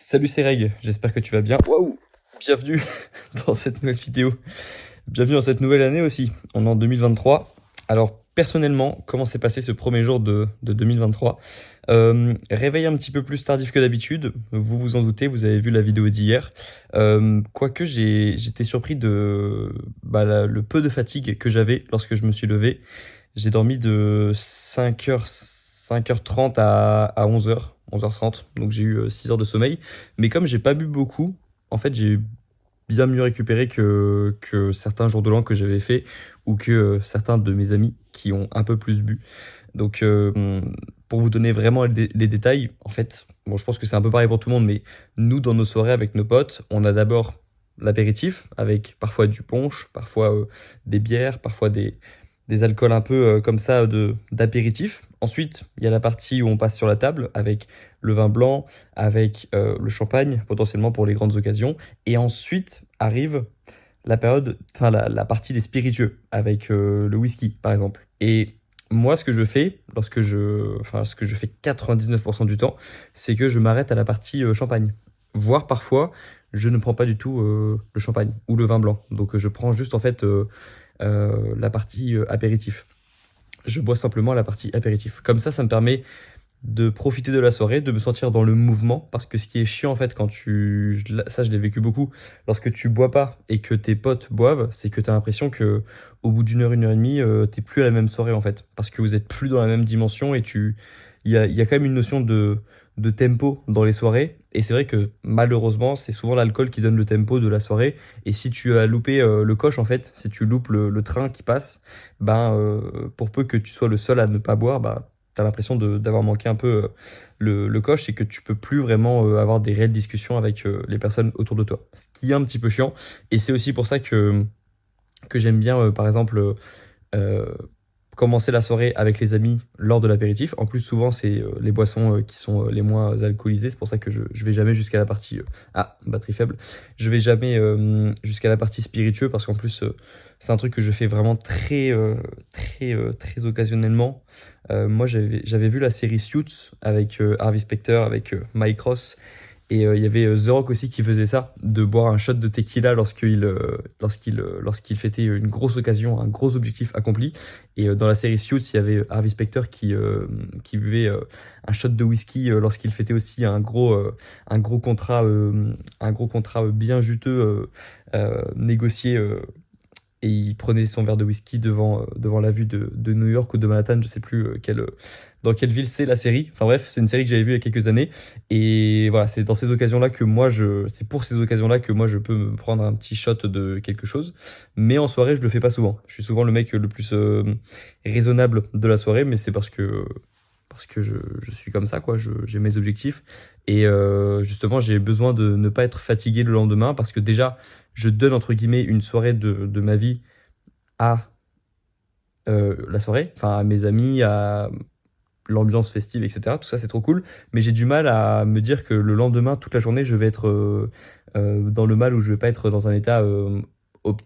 Salut, c'est Reg, j'espère que tu vas bien. Waouh! Bienvenue dans cette nouvelle vidéo. Bienvenue dans cette nouvelle année aussi. On est en 2023. Alors, personnellement, comment s'est passé ce premier jour de 2023? Réveil un petit peu plus tardif que d'habitude. Vous vous en doutez, vous avez vu la vidéo d'hier. Quoique, j'étais surpris de le peu de fatigue que j'avais lorsque je me suis levé. J'ai dormi de 5h30 à 11h30. Donc j'ai eu 6 heures de sommeil. Mais comme j'ai pas bu beaucoup, en fait, j'ai bien mieux récupéré que certains jours de l'an que j'avais fait ou que certains de mes amis qui ont un peu plus bu. Donc, pour vous donner vraiment les détails, en fait, bon, je pense que c'est un peu pareil pour tout le monde, mais nous, dans nos soirées avec nos potes, on a d'abord l'apéritif avec parfois du punch, parfois des bières, parfois des alcools un peu comme ça d'apéritif. Ensuite, il y a la partie où on passe sur la table avec le vin blanc, avec le champagne, potentiellement pour les grandes occasions. Et ensuite arrive la période, enfin la partie des spiritueux avec le whisky, par exemple. Et moi, ce que je fais, ce que je fais 99% du temps, c'est que je m'arrête à la partie champagne. Voire parfois, je ne prends pas du tout le champagne ou le vin blanc. Donc, je prends juste en fait la partie apéritif. Je bois simplement la partie apéritif. Comme ça me permet de profiter de la soirée, de me sentir dans le mouvement, parce que ce qui est chiant en fait quand ça je l'ai vécu beaucoup, lorsque tu bois pas et que tes potes boivent, c'est que tu as l'impression que au bout d'une heure et demie, t'es plus à la même soirée en fait, parce que vous êtes plus dans la même dimension et il y a quand même une notion de tempo dans les soirées, et c'est vrai que malheureusement, c'est souvent l'alcool qui donne le tempo de la soirée, et si tu as loupé le coche en fait, si tu loupes le train qui passe, pour peu que tu sois le seul à ne pas boire, t'as l'impression d'avoir manqué un peu le coche et que tu peux plus vraiment avoir des réelles discussions avec les personnes autour de toi. Ce qui est un petit peu chiant. Et c'est aussi pour ça que j'aime bien, par exemple, euh, commencer la soirée avec les amis lors de l'apéritif. En plus, souvent, c'est les boissons qui sont les moins alcoolisées. C'est pour ça que je vais jamais jusqu'à la partie... batterie faible. Je vais jamais jusqu'à la partie spiritueux parce qu'en plus, c'est un truc que je fais vraiment très occasionnellement. Moi, j'avais vu la série Suits avec Harvey Specter, avec Mike Ross. Et il y avait The Rock aussi qui faisait ça, de boire un shot de tequila lorsqu'il fêtait une grosse occasion, un gros objectif accompli. Et dans la série Suits, il y avait Harvey Specter qui buvait un shot de whisky lorsqu'il fêtait aussi un gros contrat bien juteux négocié. Et il prenait son verre de whisky devant la vue de New York ou de Manhattan, je sais plus dans quelle ville c'est la série. Enfin bref, c'est une série que j'avais vue il y a quelques années. Et voilà, c'est pour ces occasions-là que moi je peux me prendre un petit shot de quelque chose. Mais en soirée, je le fais pas souvent. Je suis souvent le mec le plus raisonnable de la soirée, mais c'est parce que je suis comme ça, quoi. J'ai mes objectifs. Et justement, j'ai besoin de ne pas être fatigué le lendemain parce que déjà, je donne entre guillemets une soirée de ma vie à la soirée, enfin à mes amis, à l'ambiance festive, etc. Tout ça, c'est trop cool. Mais j'ai du mal à me dire que le lendemain, toute la journée, je vais être dans le mal ou je vais pas être dans un état op-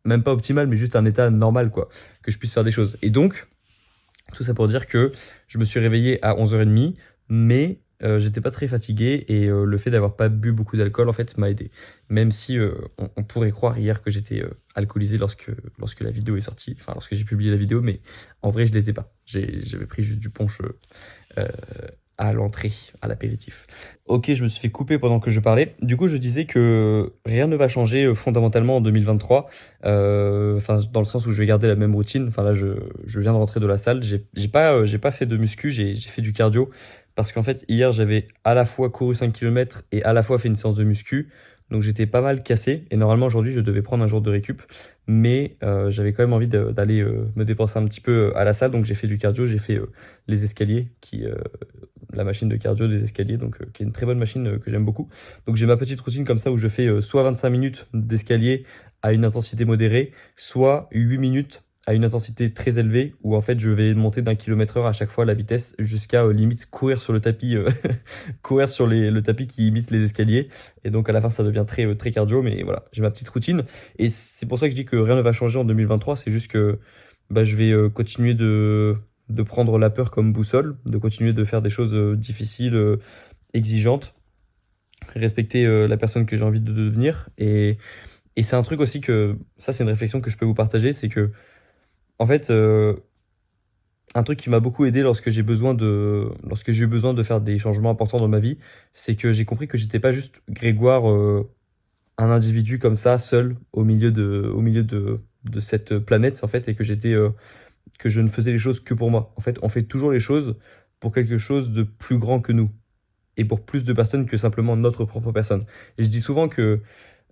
même pas optimal, mais juste un état normal, quoi. Que je puisse faire des choses. Et donc, tout ça pour dire que je me suis réveillé à 11h30, mais j'étais pas très fatigué et le fait d'avoir pas bu beaucoup d'alcool en fait m'a aidé. Même si on pourrait croire hier que j'étais alcoolisé lorsque la vidéo est sortie, enfin lorsque j'ai publié la vidéo, mais en vrai je l'étais pas. J'avais pris juste du punch euh, à l'entrée, à l'apéritif. Ok, je me suis fait couper pendant que je parlais. Du coup, je disais que rien ne va changer fondamentalement en 2023. Enfin, dans le sens où je vais garder la même routine. Enfin, là, je viens de rentrer de la salle. J'ai pas fait de muscu, j'ai fait du cardio. Parce qu'en fait, hier, j'avais à la fois couru 5 km et à la fois fait une séance de muscu. Donc, j'étais pas mal cassé. Et normalement, aujourd'hui, je devais prendre un jour de récup. Mais j'avais quand même envie d'aller me dépenser un petit peu à la salle. Donc, j'ai fait du cardio. J'ai fait les escaliers la machine de cardio des escaliers, donc qui est une très bonne machine que j'aime beaucoup. Donc j'ai ma petite routine comme ça où je fais soit 25 minutes d'escalier à une intensité modérée, soit 8 minutes à une intensité très élevée, où en fait je vais monter d'1 km/h à chaque fois la vitesse jusqu'à limite courir sur le tapis, courir sur le tapis qui imite les escaliers. Et donc à la fin ça devient très cardio, mais voilà, j'ai ma petite routine. Et c'est pour ça que je dis que rien ne va changer en 2023, c'est juste que je vais continuer de prendre la peur comme boussole, de continuer de faire des choses difficiles, exigeantes, respecter la personne que j'ai envie de devenir. Et c'est un truc aussi que, ça c'est une réflexion que je peux vous partager, c'est que, en fait, un truc qui m'a beaucoup aidé lorsque j'ai eu besoin de faire des changements importants dans ma vie, c'est que j'ai compris que j'étais pas juste Grégoire, un individu comme ça, seul, au milieu de cette planète, en fait, et que je ne faisais les choses que pour moi. En fait, on fait toujours les choses pour quelque chose de plus grand que nous et pour plus de personnes que simplement notre propre personne. Et je dis souvent que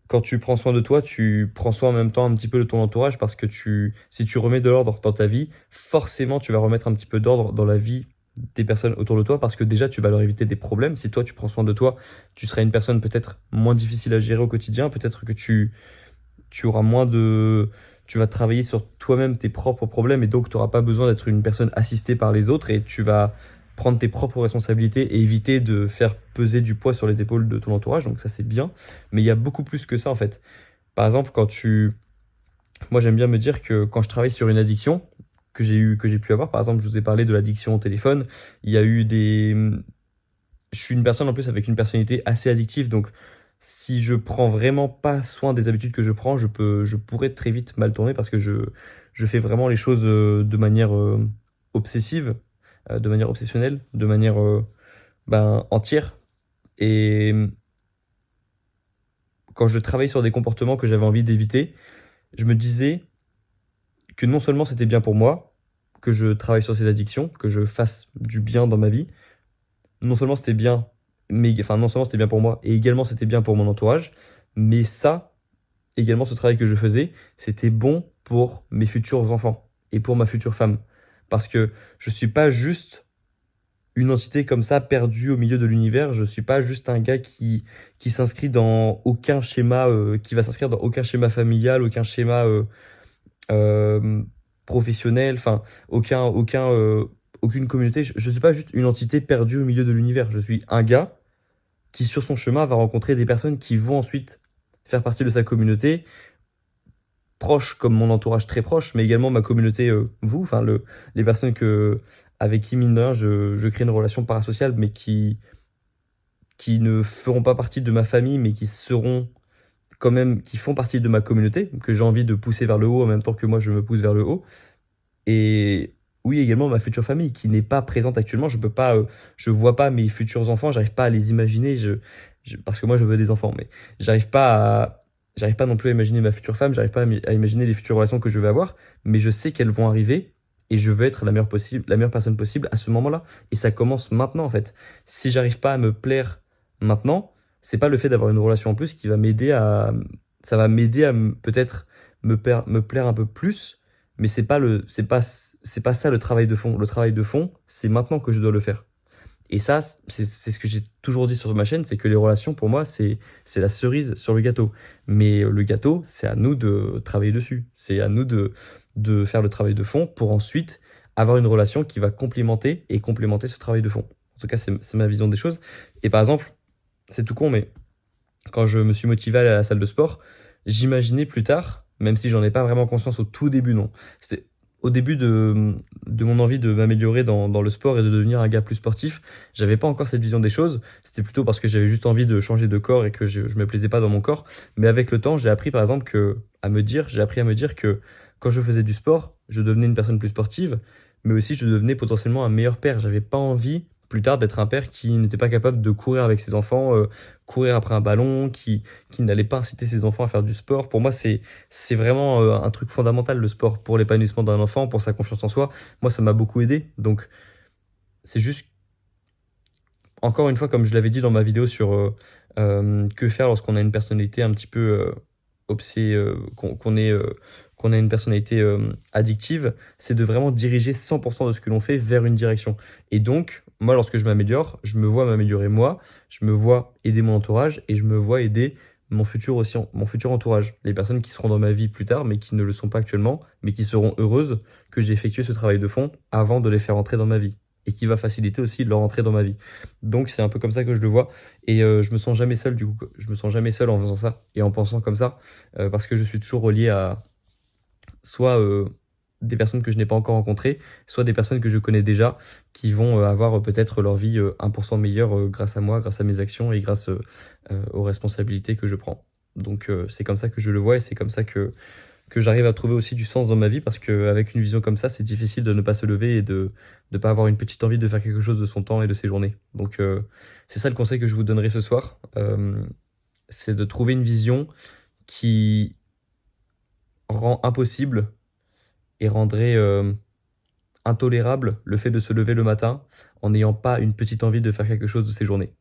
quand tu prends soin de toi, tu prends soin en même temps un petit peu de ton entourage parce que si tu remets de l'ordre dans ta vie, forcément tu vas remettre un petit peu d'ordre dans la vie des personnes autour de toi parce que déjà tu vas leur éviter des problèmes. Si toi tu prends soin de toi, tu seras une personne peut-être moins difficile à gérer au quotidien, peut-être que tu auras moins de... Tu vas travailler sur toi-même tes propres problèmes et donc tu n'auras pas besoin d'être une personne assistée par les autres et tu vas prendre tes propres responsabilités et éviter de faire peser du poids sur les épaules de ton entourage. Donc ça, c'est bien. Mais il y a beaucoup plus que ça, en fait. Par exemple, moi, j'aime bien me dire que quand je travaille sur une addiction que j'ai pu avoir, par exemple, je vous ai parlé de l'addiction au téléphone, il y a eu des... Je suis une personne en plus avec une personnalité assez addictive, donc si je prends vraiment pas soin des habitudes que je prends, je pourrais très vite mal tourner parce que je fais vraiment les choses de manière obsessive, de manière obsessionnelle, de manière entière. Et quand je travaillais sur des comportements que j'avais envie d'éviter, je me disais que non seulement c'était bien pour moi, que je travaille sur ces addictions, que je fasse du bien dans ma vie, non seulement c'était bien, non seulement c'était bien pour moi, et également c'était bien pour mon entourage, mais ça, également ce travail que je faisais, c'était bon pour mes futurs enfants et pour ma future femme. Parce que je suis pas juste une entité comme ça perdue au milieu de l'univers, je suis pas juste un gars qui s'inscrit dans aucun schéma, qui va s'inscrire dans aucun schéma familial, aucun schéma euh, professionnel, enfin, aucune communauté. Je suis pas juste une entité perdue au milieu de l'univers. Je suis un gars qui, sur son chemin, va rencontrer des personnes qui vont ensuite faire partie de sa communauté, proche comme mon entourage très proche, mais également ma communauté, vous, enfin, les personnes avec qui, mine de rien, je crée une relation parasociale, mais qui ne feront pas partie de ma famille, mais qui seront quand même, qui font partie de ma communauté, que j'ai envie de pousser vers le haut en même temps que moi je me pousse vers le haut. Et oui, également ma future famille qui n'est pas présente actuellement. Je peux pas, je vois pas mes futurs enfants, j'arrive pas à les imaginer. Parce que moi je veux des enfants, mais j'arrive pas j'arrive pas non plus à imaginer ma future femme, j'arrive pas à imaginer les futures relations que je vais avoir, mais je sais qu'elles vont arriver et je veux être la meilleure personne possible à ce moment-là. Et ça commence maintenant en fait. Si j'arrive pas à me plaire maintenant, c'est pas le fait d'avoir une relation en plus qui va m'aider à, ça va m'aider à peut-être me plaire un peu plus, mais c'est pas ça le travail de fond. Le travail de fond, c'est maintenant que je dois le faire. Et ça, c'est ce que j'ai toujours dit sur ma chaîne, c'est que les relations, pour moi, c'est la cerise sur le gâteau. Mais le gâteau, c'est à nous de travailler dessus. C'est à nous de faire le travail de fond pour ensuite avoir une relation qui va complémenter ce travail de fond. En tout cas, c'est ma vision des choses. Et par exemple, c'est tout con, mais quand je me suis motivé à aller à la salle de sport, j'imaginais plus tard, même si j'en ai pas vraiment conscience au tout début, non. C'était au début de mon envie de m'améliorer dans le sport et de devenir un gars plus sportif, j'avais pas encore cette vision des choses. C'était plutôt parce que j'avais juste envie de changer de corps et que je me plaisais pas dans mon corps. Mais avec le temps, j'ai appris par exemple j'ai appris à me dire que quand je faisais du sport, je devenais une personne plus sportive, mais aussi je devenais potentiellement un meilleur père. J'avais pas envie plus tard d'être un père qui n'était pas capable de courir avec ses enfants, courir après un ballon, qui n'allait pas inciter ses enfants à faire du sport. Pour moi, c'est vraiment un truc fondamental, le sport, pour l'épanouissement d'un enfant, pour sa confiance en soi. Moi, ça m'a beaucoup aidé. Donc, c'est juste, encore une fois, comme je l'avais dit dans ma vidéo sur que faire lorsqu'on a une personnalité un petit peu qu'on a une personnalité addictive, c'est de vraiment diriger 100% de ce que l'on fait vers une direction. Et donc, moi, lorsque je m'améliore, je me vois m'améliorer moi, je me vois aider mon entourage et je me vois aider mon futur entourage. Les personnes qui seront dans ma vie plus tard, mais qui ne le sont pas actuellement, mais qui seront heureuses que j'ai effectué ce travail de fond avant de les faire entrer dans ma vie. Et qui va faciliter aussi leur entrée dans ma vie. Donc c'est un peu comme ça que je le vois. Et je me sens jamais seul du coup. Je me sens jamais seul en faisant ça et en pensant comme ça. Parce que je suis toujours relié à soit des personnes que je n'ai pas encore rencontrées, soit des personnes que je connais déjà, qui vont avoir peut-être leur vie 1% meilleure grâce à moi, grâce à mes actions et grâce aux responsabilités que je prends. Donc c'est comme ça que je le vois et c'est comme ça que j'arrive à trouver aussi du sens dans ma vie parce qu'avec une vision comme ça, c'est difficile de ne pas se lever et de ne pas avoir une petite envie de faire quelque chose de son temps et de ses journées. Donc c'est ça le conseil que je vous donnerai ce soir, c'est de trouver une vision qui rend impossible et rendrait intolérable le fait de se lever le matin en n'ayant pas une petite envie de faire quelque chose de ses journées.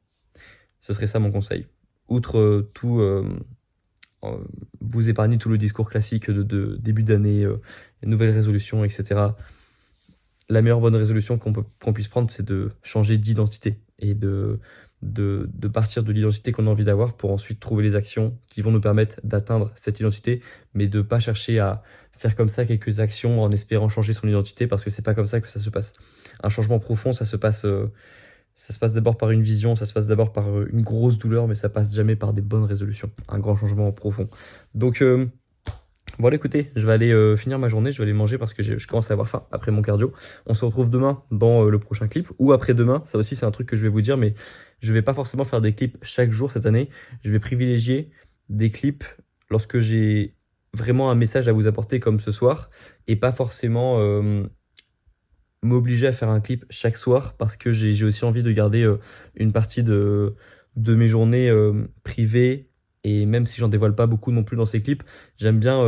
Ce serait ça mon conseil. Outre tout vous épargnez tout le discours classique de début d'année, nouvelles résolutions, etc. La meilleure bonne résolution qu'on puisse prendre, c'est de changer d'identité et de partir de l'identité qu'on a envie d'avoir pour ensuite trouver les actions qui vont nous permettre d'atteindre cette identité, mais de ne pas chercher à faire comme ça quelques actions en espérant changer son identité parce que c'est pas comme ça que ça se passe. Un changement profond, ça se passe d'abord par une vision, ça se passe d'abord par une grosse douleur, mais ça passe jamais par des bonnes résolutions. Un grand changement profond. Donc, voilà, écoutez, je vais aller finir ma journée, je vais aller manger parce que je commence à avoir faim après mon cardio. On se retrouve demain dans le prochain clip, ou après-demain, ça aussi c'est un truc que je vais vous dire, mais je vais pas forcément faire des clips chaque jour cette année. Je vais privilégier des clips lorsque j'ai vraiment un message à vous apporter comme ce soir, et pas forcément m'obliger à faire un clip chaque soir parce que j'ai aussi envie de garder une partie de mes journées privées et même si j'en dévoile pas beaucoup non plus dans ces clips, j'aime bien,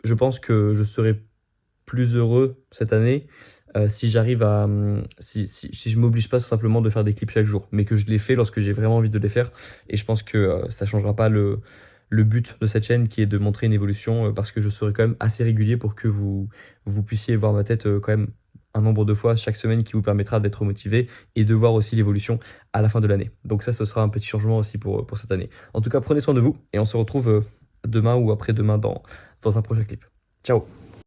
je pense que je serai plus heureux cette année si j'arrive à, si je m'oblige pas tout simplement de faire des clips chaque jour, mais que je les fais lorsque j'ai vraiment envie de les faire et je pense que ça changera pas le but de cette chaîne qui est de montrer une évolution parce que je serai quand même assez régulier pour que vous puissiez voir ma tête quand même un nombre de fois chaque semaine qui vous permettra d'être motivé et de voir aussi l'évolution à la fin de l'année. Donc ça, ce sera un petit changement aussi pour cette année. En tout cas, prenez soin de vous et on se retrouve demain ou après-demain dans un prochain clip. Ciao!